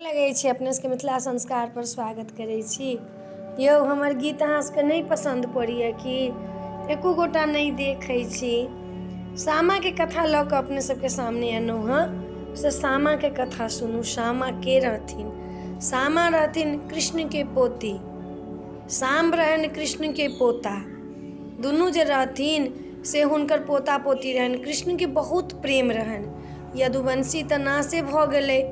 लगै छी अपने सबके मिथिला संस्कार पर स्वागत करै छी। यौ हमर गीत अहाँ सबके नहीं पसंद पड़ैया कि एको गोटा नहीं देखै छी। सामा के कथा लऽ कऽ अपने सबके सामने एलहुँ हँ से सामा के कथा सुनू। सामा के रहथिन? सामा रहथिन कृष्ण के पोती, साम रहन कृष्ण के पोता। दुनू जे रहथिन से हुनकर पोता पोती रहन। कृष्ण के बहुत प्रेम रहन। यदुवंशी तऽ नाशे भऽ गेलै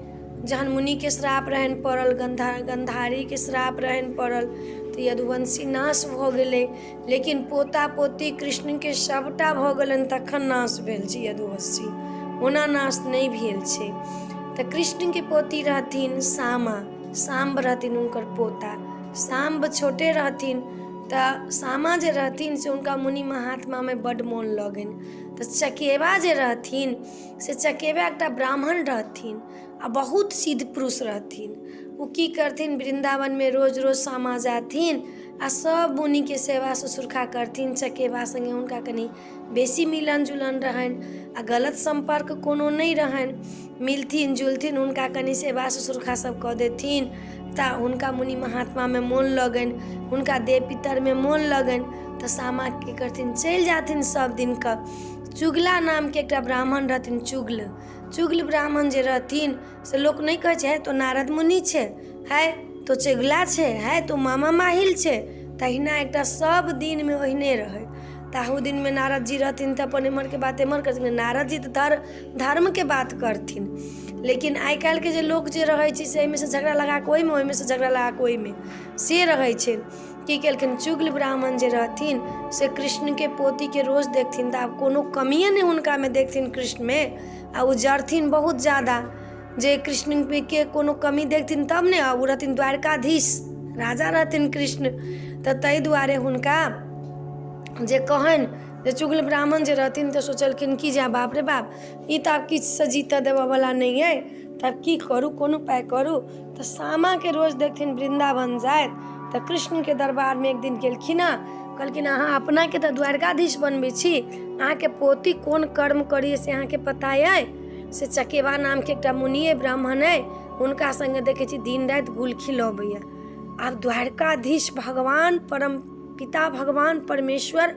जहन मुनि के श्राप रहन पड़ल, गंधारी के श्राप रहन पड़ल तऽ यदुवंशी नाश भऽ गेलै। लेकिन पोता पोती कृष्ण के सबटा भऽ गेलनि तखन नाश भेल छै यदुवंशी, ओना नाश नहीं भेल छै। तऽ कृष्ण के पोती रहथिन सामा, सांब रहथिन हुनकर पोता। सांब छोटे रहथिन तऽ सामा जे रहथिन से हुनका मुनि महात्मा में बड्ड मोन लगनि। तऽ चकेबा जे रहथिन से चकेबा एकटा ब्राह्मण रहथिन आ बहुत सिद्ध पुरुष रहथिन। ओ की करथिन, वृंदावन में रोज रोज सामा जाथिन आ सब मुनि के सेवा ससुरखा करथिन। चकेबा संगे हुनका कनि बेसी मिलन जुलन रहनि आ गलत संपर्क कोनो नहीं रहनि। मिलथिन जुलथिन, हुनका कनि सेवा ससुरखा सब कऽ देथिन तऽ हुनका मुनि महात्मा में मोन लगनि, हुनका देव पितर में मोन लगनि। तऽ सामा की करथिन, चलि जाथिन सब दिन का। चुगला नाम के एकटा ब्राह्मण रहथिन, चुगल ब्राह्मण जे रहथिन से लोक नहीं कहै छै तो नारद मुनि छै, है तो चुगला छै, है तो मामा माहिल छै। तहिना एकटा सब दिन में ओहिने रहे। ताहू दिन में नारद जी रहथिन तऽ अपन एम्हर के बात एम्हर करथिन। नारद जी तऽ धर्म के बात करथिन, लेकिन आइ काल्हि के जे लोक जे रहै छै से एहिमे से झगड़ा लगा कऽ ओहिमे, ओहिमे से झगड़ा लगा कऽ ओहिमे से रहै छै। की केलखिन, चुगल ब्राह्मण जे रहथिन से कृष्ण के पोती के रोज देखथिन तऽ आब कोनो कमिए नहीं हुनका में देखथिन कृष्ण में, आ उ जरथिन बहुत ज़्यादा। जे कृष्ण के कोनो कमी देखथिन तब ने, उ रहथिन द्वारकाधीश राजा रहथिन कृष्ण। तऽ ताहि दुआरे हुनका जे कहन जे चुगल ब्राह्मण जे रहथिन तऽ सोचलखिन कि जे बाप रे बाप, ई तऽ आब किछु से जीतऽ देबऽ वाला नहीं है, तब की करूँ, कोनो उपाय करूँ। तऽ सामा के रोज देखथिन वृंदावन जाए तऽ कृष्ण के दरबार में एक दिन गेलखिन हँ। कहलखिन अहाँ अपना के तऽ द्वारकाधीश बनबै छी, अहाँ के पोती कोन कर्म करिए से अहाँ के पता है? से चकेबा नाम के एकटा मुनि ब्राह्मण है, हुनका संगे देखे छी दिन रात गुल खिलबैया। आब द्वारकाधीश भगवान परम पिता भगवान परमेश्वर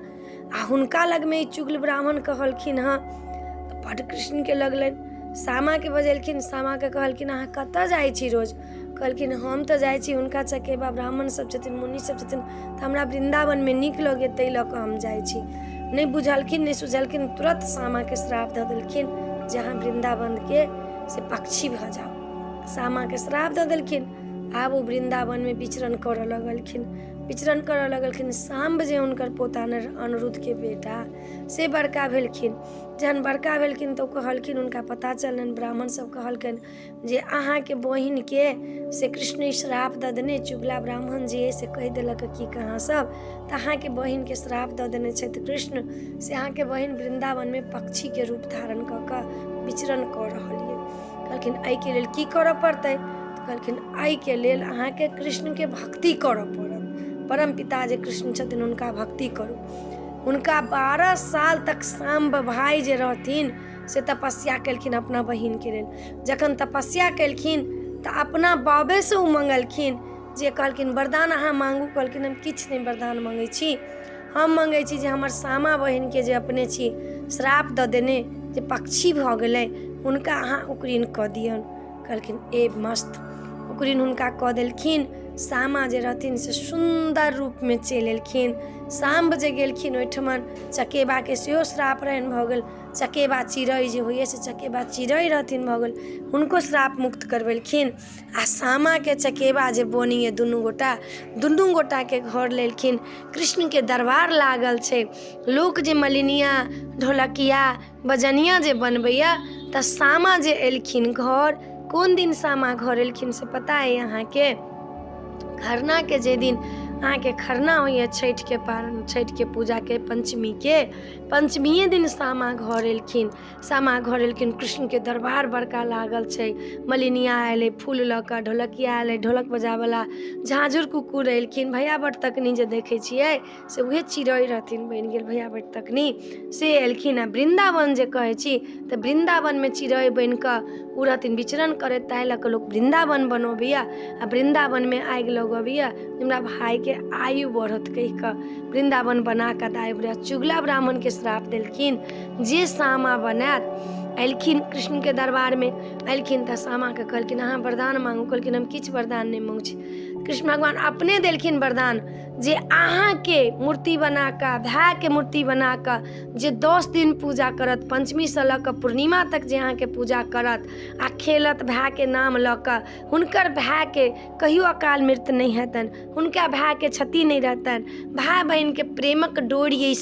आ हुनका लग में चुगल ब्राह्मण कहलखिन हँ तऽ बड्ड कृष्ण के लगलनि। सामा के बजेलखिन, सामा के कहलखिन अहाँ कतऽ जाइ छी रोज? कहलखिन हम तऽ जाइ छी, हुनका चकेबा ब्राह्मण सब छथिन, मुनि सब छथिन तऽ हमरा वृंदावन में नीक लगे ताहि लऽ कऽ हम जाइ छी। नहीं बुझलखिन नहीं सुझलखिन, तुरंत सामा के श्राप दऽ देलखिन जे अहाँ वृंदावन के से पक्षी भऽ जाओ। सामा के श्राप दऽ देलखिन। आब वो वृंदावन में विचरण करऽ लगलखिन। सांब जे हुनकर पोता अनिरुद्ध के बेटा से बड़का भेलखिन। जहन बड़का भेलखिन तो कहलखिन, हुनका पता चलनि, ब्राह्मण सब कहलखिन जे अहाँ के बहिन के से कृष्ण श्राप दऽ देने, चुगला ब्राह्मण जी से कहि देलक कि कहाँ सब तऽ अहाँ के बहिन के श्राप दऽ देने छथि कृष्ण, से अहाँ के बहिन वृंदावन में पक्षी के रूप धारण कऽ कऽ विचरण कऽ रहल ये। कहलखिन एहि के लेल की करऽ पड़तै? कहलखिन एहि के लेल अहाँ के कृष्ण के भक्ति करऽ पड़त। परम पिता जे कृष्ण छथिन हुनका भक्ति करू। हुनका 12 साल तक सांब भाई जे रहथिन से तपस्या केलखिन अपना बहिन के लेल। जखन तपस्या केलखिन तऽ अपना बाबे से उ मंगलखिन, जे कहलखिन वरदान अहाँ मांगू। कहलखिन हम किछु नहीं वरदान मांगै छी, हम मांगै छी जे हमर सामा बहिन के जे अपने छी श्राप दऽ देने जे पक्षी भऽ गेलै, हुनका अहाँ उकरीन कऽ दियौन। कहलखिन ए मस्त। उकरीन हुनका कऽ देलखिन। सामा जे रहथिन से सुंदर रूप में चलि एलखिन। सांब जे गेलखिन ओहिठमन चकेबा के सेहो श्राप रहनि भऽ गेल। चकेबा चिड़ै जे होइए से चकेबा चिड़ै रहथिन भऽ गेल, हुनको श्राप मुक्त करवेलखिन। आ सामा के चकेबा जे बनिए दुनू गोटा के घर लेलखिन। कृष्ण के दरबार लागल छै। लोक जे मलिनिया ढोलकिया बजनिया जे बनबैया तऽ सामा जे एलखिन घर, कोन दिन सामा घर एलखिन से पता है अहाँ के? खरना के जे दिन अहाँ के खरना होइए छठ के पारण, छठ के पूजा के पंचमीए दिन सामा घर एलखिन। सामा घर एलखिन, कृष्ण के दरबार बड़का लागल छै। मलिनिया आयल, फूल लऽ कऽ, ढोलकिया आयल, ढोलक बजावला, झाँझुर कुकुर एलखिन। भैया बटतकनी जे देखै छियै से उहे चिड़ै रहथिन, बनि गेल भैया बटतकनी से एलखिन। आ वृन्दावन जे कहै छी तऽ वृन्दावनमे चिड़ै बनि कऽ उ रहथिन विचरण करैत, ताहि लऽ कऽ लोक वृन्दावन बनबैया आ वृन्दावनमे आगि लगबैया हमरा भायके आयु बढ़त कहि कऽ वृन्दावन बना कऽ दाइ चुगला ब्राह्मणके श्राप देलखिन जे सामा बनायत। एलखिन कृष्ण के दरबार में, एलखिन तऽ सामा के कहलखिन अहाँ वरदान मांगू। कहलखिन हम किछु वरदान नहीं मांगू छी। कृष्ण भगवान अपने देलखिन वरदान जे अहाँ के मूर्ति बना कऽ, भाय के मूर्ति बना कऽ जे 10 दिन पूजा करत, पंचमी से लऽ कऽ पूर्णिमा तक जे अहाँ के पूजा करत आ खेलत भाय के नाम लऽ कऽ, हुनकर भाय के कहियो अकाल मृत्यु नहीं हेतन, हुनका भाय के क्षति नहीं रहतन। भाई बहन के प्रेमक डोरी एहि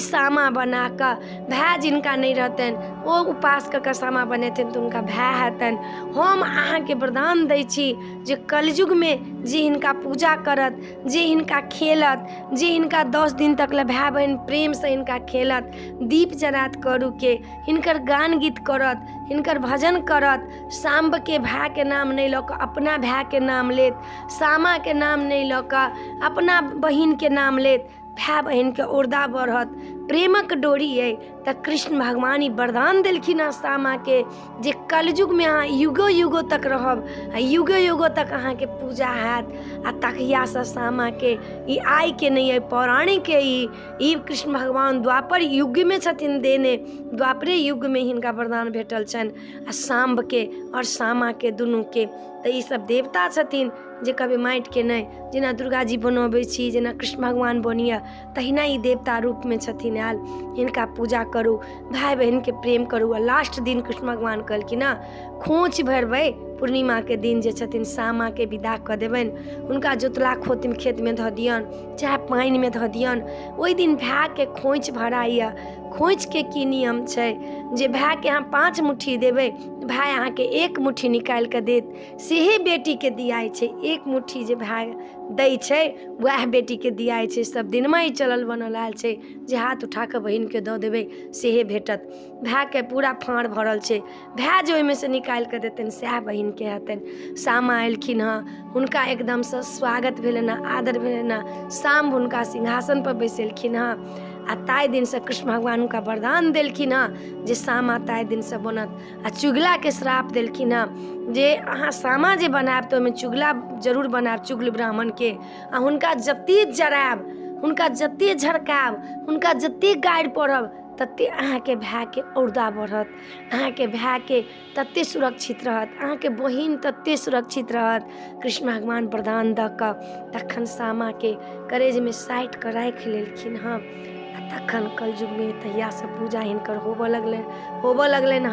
सामा बना कऽ भाय जिनका नहीं रहतन ओ उपास कऽ कऽ सामा बनेथिन तऽ हुनका भाय हेतन। हम अहाँ के वरदान दै छी जे कलयुग में जे हिनका पूजा करत, जे हिनका खेलत, जे हिनका 10 दिन तक ले भाई बहन प्रेम से हिनका खेलत, दीप जरात करू के, हिनकर गान गीत करत, हिनकर भजन करत, सांब के भाई के नाम नहीं लऽ कऽ अपना भाई के नाम लेत, सामा के नाम नहीं लऽ कऽ अपना बहिन के नाम लेत, भाई बहन के औरदा बढ़त, प्रेमक डोरी है। तऽ कृष्ण भगवान ई वरदान देलखिन आ सामा के जे कलयुग में अहाँ युगो युगो तक रहब आ युगो युगो तक अहाँ के पूजा हैत। आ तखिया से सामा के ई आइ के नहीं है, पौराणिक है। ई कृष्ण भगवान द्वापर युग में छथिन देने, द्वापरे युग में हिनका वरदान भेटल छनि आ सांब के और सामा के दुनू के। तऽ ई सब देवता छथिन जे कभी माटि के नहीं, जेना दुर्गा जी बनबै छी, जेना कृष्ण भगवान बनिया तहिना ई देवता रूप में छथिन आयल। हिनका पूजा करू, भाई बहन के प्रेम करू। आ लास्ट दिन कृष्ण भगवान कहलखिन खोंच भरबै, पूर्णिमा के दिन जे छथिन सामा के विदा कऽ देबनि, हुनका जोतला खोतिम खेत में धऽ दियनि चाहे पानि में धऽ दियनि। ओहि दिन भाय के खोंच भराइया। खोंच के की नियम छै जे भाय के अहाँ 5 मुट्ठी देबै, भाय अहाँ के 1 मुट्ठी निकालि कऽ देत, सेहे बेटी के दियाइ छै। 1 मुट्ठी जे भाय दै छै वएह बेटी के दियाइ छै। सब दिनमा ही चलल बनल आयल छै जे हाथ उठा कऽ बहिन के दऽ देबै सेहे भेटत। भाय के पूरा फाँड़ भरल छै, भाय जो ओहिमे से निकालि कऽ देतनि सएह बहिन के हेतनि। सामा एलखिन हुनका एकदम से स्वागत भेलनि, आदर भेलनि। सांब हुनका सिंहासन पर बैसेलखिन आ ताहि दिन से कृष्ण भगवान हुनका वरदान देलखिन जे सामा ताहि दिन से बनत। आ चुगला के श्राप देलखिन जे अहाँ सामा जे बनायब तऽ ओहिमे चुगला जरूर बनायब, चुगल ब्राह्मण के। आ हुनका जते जरायब, हुनका जते झड़कायब, हुनका जते गारि पड़ब तते अहाँ के भाय के औरदा बढ़त, अहाँ के भाय के तते सुरक्षित रहत, अहाँ के बहिन तते सुरक्षित रहत। कृष्ण भगवान वरदान दऽ कऽ तखन सामा के करेज में साटि कऽ राखि लेलखिन तखन कलयुग में तहिया से पूजा हिनकर होबऽ लगलनि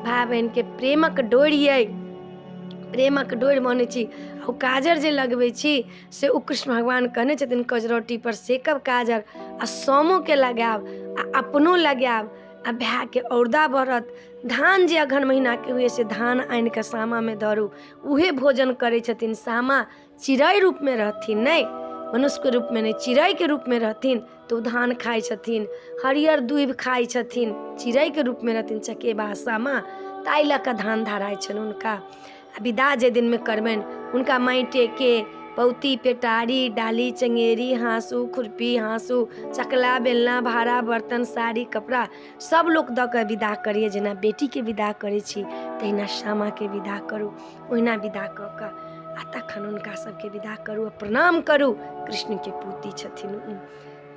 भाई बहन के प्रेमक डोरी अइ, प्रेमक डोरी मानै छी। ओ काजर जे लगबै छी से ओ कृष्ण भगवान कहने छथिन कजरौटी पर सेकब काजर आ सोमो के लगायब आ अपनो लगायब आ भाय के औरदा बढ़त। धान जे अगहन महीना के हुए से धान आनि कऽ सामा में धरू, उहे भोजन करै छथिन। सामा चिड़ै रूप में रहथिन, नहीं मनुष्य के रूप में नहीं, चिड़ै के रूप में रहथिन तो ओ धान खाइ छथिन, हरियर दूबि खाइ छथिन। चिड़ै के रूप में रहथिन चकेबा सामा, ताहि लऽ कऽ धान धराइ छनि हुनका। विदा जे दिन में करबनि हुनका माटि के पौती, पेटारी, डाली, चंगेरी, हाँसू, खुरपी, हाँसू, चकला, बेलना, भाड़ा, बर्तन, साड़ी, कपड़ा सब लोग दऽ कऽ विदा करिए। जेना बेटी के विदा करै छी तहिना सामा के विदा करू, ओहिना विदा कऽ कऽ आ तखन हुनका सबके विदा करू आ प्रणाम करू। कृष्ण के पूती छथिन।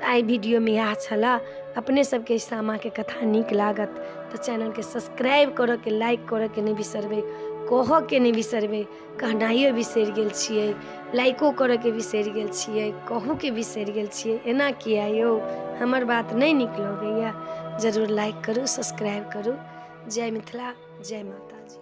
आइ वीडियो में इएह छला। अपने सबके सामा के कथा नीक लागत तऽ चैनल के सब्सक्राइब करऽ के, लाइक करऽ के नहीं बिसरबै, कहऽ के नहीं बिसरबै। कहनाइयो बिसरि गेल छियै, लाइको करऽ के बिसरि गेल छियै, कहू के बिसरि गेल छियै। एना किया यौ, हमर बात नहीं नीक लगैया? जरूर लाइक करू, सब्सक्राइब करू। जय मिथिला, जय माता जी।